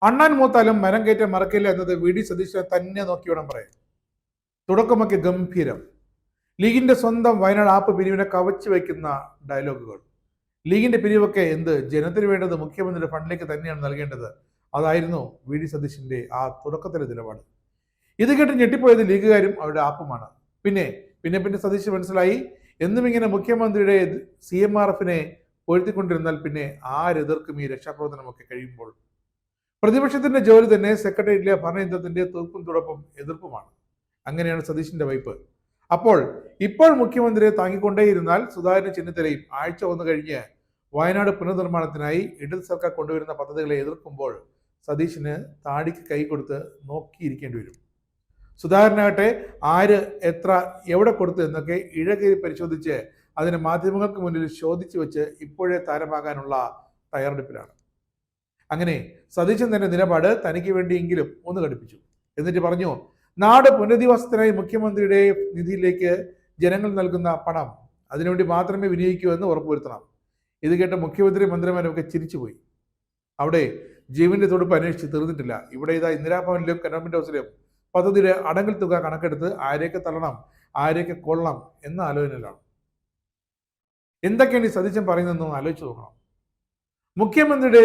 അണ്ണാൻ മൂത്താലും മരം കയറ്റം മറക്കില്ല എന്നത് വി ഡി സതീശനെ തന്നെ നോക്കി വേണം പറയാം. തുടക്കമൊക്കെ ഗംഭീരം. ലീഗിന്റെ സ്വന്തം വയനാട് ആപ്പ് പിരിവിനെ കവച്ചു വയ്ക്കുന്ന ഡയലോഗുകൾ. ലീഗിന്റെ പിരിവൊക്കെ എന്ത്, ജനത്തിന് വേണ്ടത് മുഖ്യമന്ത്രിയുടെ ഫണ്ടിലേക്ക് തന്നെയാണ് നൽകേണ്ടത്. അതായിരുന്നു വി ഡി സതീശന്റെ ആ തുടക്കത്തിലെ നിലപാട്. ഇത് കേട്ട് ഞെട്ടിപ്പോയത് ലീഗുകാരും അവരുടെ ആപ്പുമാണ്. പിന്നെ പിന്നെ പിന്നെ സതീശ് മനസ്സിലായി, എന്നും ഇങ്ങനെ മുഖ്യമന്ത്രിയുടെ CMRFനെ പൊഴുത്തിക്കൊണ്ടിരുന്നാൽ പിന്നെ ആരെതിർക്കും ഈ രക്ഷാപ്രവർത്തനമൊക്കെ കഴിയുമ്പോൾ. പ്രതിപക്ഷത്തിന്റെ ജോലി തന്നെ സെക്രട്ടേറിയറ്റിലെ ഭരണയന്ത്രത്തിന്റെ തീർപ്പും തുടപ്പും എതിർപ്പുമാണ്. അങ്ങനെയാണ് സതീശിന്റെ വയ്പ്. അപ്പോൾ ഇപ്പോൾ മുഖ്യമന്ത്രിയെ താങ്ങിക്കൊണ്ടേയിരുന്നാൽ സുധാകരൻ ചെന്നിത്തലയും ആഴ്ച ഒന്ന് കഴിഞ്ഞ് വയനാട് പുനർനിർമ്മാണത്തിനായി ഇടത് സർക്കാർ കൊണ്ടുവരുന്ന പദ്ധതികളെ എതിർക്കുമ്പോൾ സതീശിന് താടിക്ക് കൈ കൊടുത്ത് നോക്കിയിരിക്കേണ്ടി വരും. സുധാകരനാകട്ടെ ആര് എത്ര എവിടെ കൊടുത്തു എന്നൊക്കെ ഇഴകേറി പരിശോധിച്ച് അതിന് മാധ്യമങ്ങൾക്ക് മുന്നിൽ ചോദിച്ചു വെച്ച് ഇപ്പോഴേ താരമാകാനുള്ള തയ്യാറെടുപ്പിലാണ്. അങ്ങനെ സതീശൻ തന്റെ നിലപാട് തനിക്ക് വേണ്ടിയെങ്കിലും ഒന്ന് ഘടിപ്പിച്ചു. എന്നിട്ട് പറഞ്ഞു, നാട് പുനരധിവാസത്തിനായി മുഖ്യമന്ത്രിയുടെ നിധിയിലേക്ക് ജനങ്ങൾ നൽകുന്ന പണം അതിനുവേണ്ടി മാത്രമേ വിനിയോഗിക്കൂ എന്ന് ഉറപ്പുവരുത്തണം. ഇത് കേട്ട മുഖ്യമന്ത്രി മന്ത്രിമാരൊക്കെ ചിരിച്ചുപോയി. അവിടെ ജീവന്റെ തൊടുപ്പ് അന്വേഷിച്ച് തീർന്നിട്ടില്ല. ഇവിടെ ഇതാ ഇന്ദിരാഭവനിലും കന്റോൺമെന്റ് ഹൗസിലും പദ്ധതിയുടെ അടങ്കൽ തുക കണക്കെടുത്ത് ആരെയൊക്കെ തള്ളണം ആരെയൊക്കെ കൊള്ളണം എന്ന ആലോചനയിലാണ്. എന്തൊക്കെയാണ് ഈ സതീശൻ പറയുന്നതെന്ന് ആലോചിച്ച് നോക്കണം. മുഖ്യമന്ത്രിയുടെ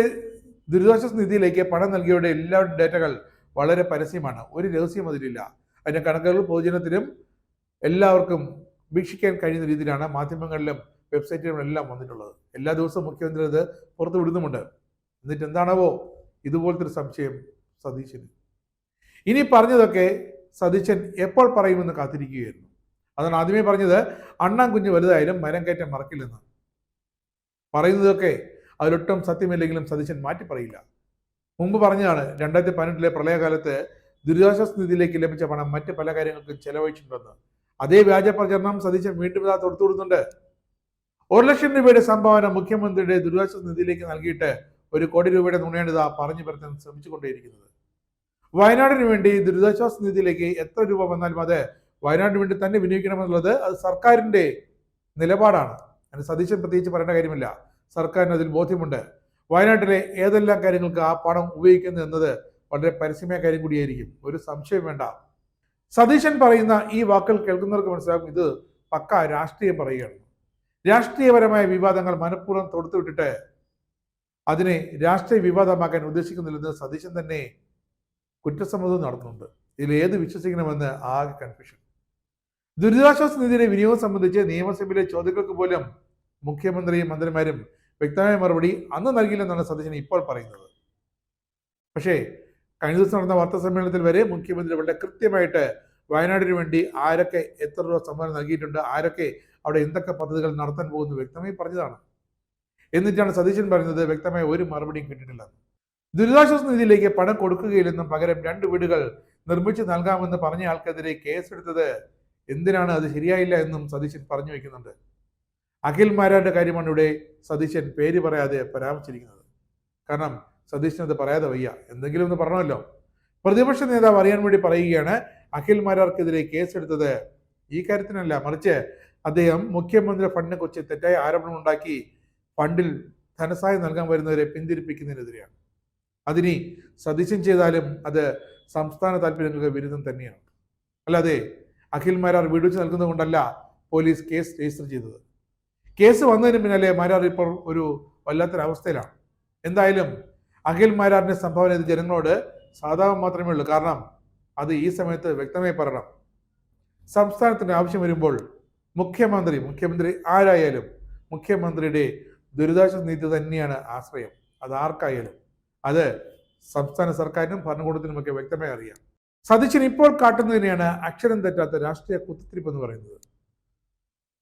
ദുരിതാശ്വാസ നിധിയിലേക്ക് പണം നൽകിയവരുടെ എല്ലാവരുടെ ഡേറ്റകൾ വളരെ പരസ്യമാണ്. ഒരു രഹസ്യം അതിലില്ല. അതിന്റെ കണക്കുകൾ പൊതുജനത്തിനും എല്ലാവർക്കും വീക്ഷിക്കാൻ കഴിയുന്ന രീതിയിലാണ് മാധ്യമങ്ങളിലും വെബ്സൈറ്റിലും എല്ലാം വന്നിട്ടുള്ളത്. എല്ലാ ദിവസവും മുഖ്യമന്ത്രി അത് പുറത്തു വിടുന്നുമുണ്ട്. എന്നിട്ട് എന്താണാവോ ഇതുപോലത്തെ ഒരു സംശയം സതീശന്. ഇനി പറഞ്ഞതൊക്കെ സതീശൻ എപ്പോൾ പറയുമെന്ന് കാത്തിരിക്കുകയായിരുന്നു. അതാണ് ആദ്യമേ പറഞ്ഞത്, അണ്ണാൻ കുഞ്ഞ് വലുതായാലും മരം കയറ്റം മറക്കില്ലെന്ന്. പറയുന്നതൊക്കെ അതിലൊട്ടും സത്യമില്ലെങ്കിലും സതീശൻ മാറ്റി പറയില്ല. മുമ്പ് പറഞ്ഞതാണ് 2018 പ്രളയകാലത്ത് ദുരിതാശ്വാസ നിധിയിലേക്ക് ലഭിച്ച പണം മറ്റ് പല കാര്യങ്ങൾക്കും ചെലവഴിച്ചിട്ടുണ്ടെന്ന്. അതേ വ്യാജ പ്രചരണം സതീശൻ വീണ്ടും ഇതാ തൊടുത്തുവിടുന്നുണ്ട്. 1 ലക്ഷം രൂപയുടെ സംഭാവന മുഖ്യമന്ത്രിയുടെ ദുരിതാശ്വാസ നിധിയിലേക്ക് നൽകിയിട്ട് 1 കോടി രൂപയുടെ നുണയാണ് ഇതാ പറഞ്ഞു പരത്താൻ ശ്രമിച്ചുകൊണ്ടേയിരിക്കുന്നത്. വയനാടിന് വേണ്ടി ദുരിതാശ്വാസ നിധിയിലേക്ക് എത്ര രൂപ വന്നാലും അത് വയനാടിന് വേണ്ടി തന്നെ വിനിയോഗിക്കണമെന്നുള്ളത് അത് സർക്കാരിന്റെ നിലപാടാണ്. അതിന് സതീശൻ പ്രത്യേകിച്ച് പറയേണ്ട കാര്യമില്ല. സർക്കാരിന് അതിൽ ബോധ്യമുണ്ട്. വയനാട്ടിലെ ഏതെല്ലാം കാര്യങ്ങൾക്ക് ആ പണം ഉപയോഗിക്കുന്നു എന്നത് വളരെ പരസ്യമായ കാര്യം കൂടിയായിരിക്കും. ഒരു സംശയം വേണ്ട. സതീശൻ പറയുന്ന ഈ വാക്കുകൾ കേൾക്കുന്നവർക്ക് മനസ്സിലാകും ഇത് പക്ക രാഷ്ട്രീയം പറയുകയാണ്. രാഷ്ട്രീയപരമായ വിവാദങ്ങൾ മനഃപൂർവ്വം തൊടുത്തുവിട്ടിട്ട് അതിനെ രാഷ്ട്രീയ വിവാദമാക്കാൻ ഉദ്ദേശിക്കുന്നില്ലെന്ന് സതീശൻ തന്നെ കുറ്റസമ്മതം നടത്തുന്നുണ്ട്. ഇതിൽ ഏത് വിശ്വസിക്കണമെന്ന് ആകെ കൺഫ്യൂഷൻ. ദുരിതാശ്വാസ നിധിയുടെ വിനിയോഗം സംബന്ധിച്ച് നിയമസഭയിലെ ചോദ്യങ്ങൾക്ക് പോലും മുഖ്യമന്ത്രിയും മന്ത്രിമാരും വ്യക്തമായ മറുപടി അന്ന് നൽകില്ലെന്നാണ് സതീശൻ ഇപ്പോൾ പറയുന്നത്. പക്ഷേ കഴിഞ്ഞ ദിവസം നടന്ന വാർത്താ സമ്മേളനത്തിൽ വരെ മുഖ്യമന്ത്രി വളരെ കൃത്യമായിട്ട് വയനാടിന് വേണ്ടി ആരൊക്കെ എത്ര രൂപ സംഭാവന നൽകിയിട്ടുണ്ട്, ആരൊക്കെ അവിടെ എന്തൊക്കെ പദ്ധതികൾ നടത്താൻ പോകുന്നു വ്യക്തമായി പറഞ്ഞതാണ്. എന്നിട്ടാണ് സതീശൻ പറയുന്നത് വ്യക്തമായ ഒരു മറുപടിയും കിട്ടിയിട്ടില്ല. ദുരിതാശ്വാസ നിധിയിലേക്ക് പണം കൊടുക്കുകയില്ലെന്നും പകരം 2 വീടുകൾ നിർമ്മിച്ച് നൽകാമെന്ന് പറഞ്ഞ ആൾക്കെതിരെ കേസെടുത്തത് എന്തിനാണ്, അത് ശരിയായില്ല എന്നും സതീശൻ പറഞ്ഞു വയ്ക്കുന്നുണ്ട്. അഖിൽ മാരാരുടെ കാര്യമാണ് ഇവിടെ സതീശൻ പേര് പറയാതെ പരാമർശിച്ചിരിക്കുന്നത്. കാരണം സതീശൻ അത് പറയാതെ വയ്യ, എന്തെങ്കിലും ഒന്ന് പറഞ്ഞല്ലോ. പ്രതിപക്ഷ നേതാവ് അറിയാൻ വേണ്ടി പറയുകയാണ്, അഖിൽ മാരാർക്കെതിരെ കേസെടുത്തത് ഈ കാര്യത്തിനല്ല, മറിച്ച് അദ്ദേഹം മുഖ്യമന്ത്രി ഫണ്ടിനെ കുറിച്ച് തെറ്റായ ആരോപണം ഉണ്ടാക്കി ഫണ്ടിൽ ധനസഹായം നൽകാൻ വരുന്നവരെ പിന്തിരിപ്പിക്കുന്നതിനെതിരെയാണ്. അതിനി സതീശൻ ചെയ്താലും അത് സംസ്ഥാന താല്പര്യങ്ങൾക്ക് വിരുദ്ധം തന്നെയാണ്. അല്ലാതെ അഖിൽ മാരാർ വീട് വെച്ച് നൽകുന്നത് കൊണ്ടല്ല പോലീസ് കേസ് രജിസ്റ്റർ ചെയ്തത്. കേസ് വന്നതിന് പിന്നാലെ മാരാർ ഇപ്പോൾ ഒരു വല്ലാത്തൊരവസ്ഥയിലാണ്. എന്തായാലും അഖിൽ മാരാറിന്റെ സംഭാവന ഇത് ജനങ്ങളോട് സാധാരണ മാത്രമേ ഉള്ളൂ. കാരണം അത് ഈ സമയത്ത് വ്യക്തമായി പറയണം. സംസ്ഥാനത്തിന്റെ ആവശ്യം വരുമ്പോൾ മുഖ്യമന്ത്രി ആരായാലും മുഖ്യമന്ത്രിയുടെ ദുരിതാശ്വാസ നിധി തന്നെയാണ് ആശ്രയം. അത് ആർക്കായാലും, അത് സംസ്ഥാന സർക്കാരിനും ഭരണകൂടത്തിനുമൊക്കെ വ്യക്തമായി അറിയാം. സതീശൻ ഇപ്പോൾ കാട്ടുന്നതിനെയാണ് അക്ഷരം തെറ്റാത്ത രാഷ്ട്രീയ കുത്തിത്തിരിപ്പ് എന്ന് പറയുന്നത്.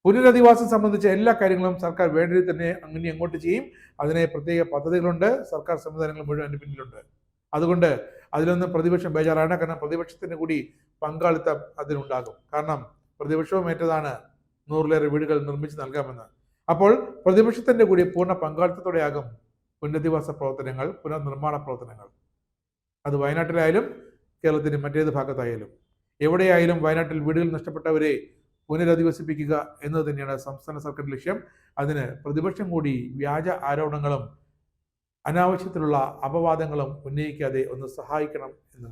പുനരധിവാസം സംബന്ധിച്ച എല്ലാ കാര്യങ്ങളും സർക്കാർ വേണ്ട രീതി തന്നെ അങ്ങനെ അങ്ങോട്ട് ചെയ്യും. അതിനെ പ്രത്യേക പദ്ധതികളുണ്ട്, സർക്കാർ സംവിധാനങ്ങൾ മുഴുവൻ അതിന് പിന്നിലുണ്ട്. അതുകൊണ്ട് അതിലൊന്നും പ്രതിപക്ഷം ബേജാറാണ്. കാരണം പ്രതിപക്ഷത്തിന് കൂടി പങ്കാളിത്തം അതിനുണ്ടാകും. കാരണം പ്രതിപക്ഷവും ഏറ്റതാണ് 100-ലേറെ വീടുകൾ നിർമ്മിച്ച് നൽകാമെന്ന്. അപ്പോൾ പ്രതിപക്ഷത്തിന്റെ കൂടി പൂർണ്ണ പങ്കാളിത്തത്തോടെയാകും പുനരധിവാസ പ്രവർത്തനങ്ങൾ, പുനർനിർമ്മാണ പ്രവർത്തനങ്ങൾ. അത് വയനാട്ടിലായാലും കേരളത്തിന്റെ മറ്റേത് ഭാഗത്തായാലും എവിടെയായാലും വയനാട്ടിൽ വീടുകൾ നഷ്ടപ്പെട്ടവരെ പുനരധിവസിപ്പിക്കുക എന്നത് തന്നെയാണ് സംസ്ഥാന സർക്കാർ ലക്ഷ്യം. അതിന് പ്രതിപക്ഷം കൂടി വ്യാജ ആരോപണങ്ങളും അനാവശ്യത്തിലുള്ള അപവാദങ്ങളും ഉന്നയിക്കാതെ ഒന്ന് സഹായിക്കണം എന്ന്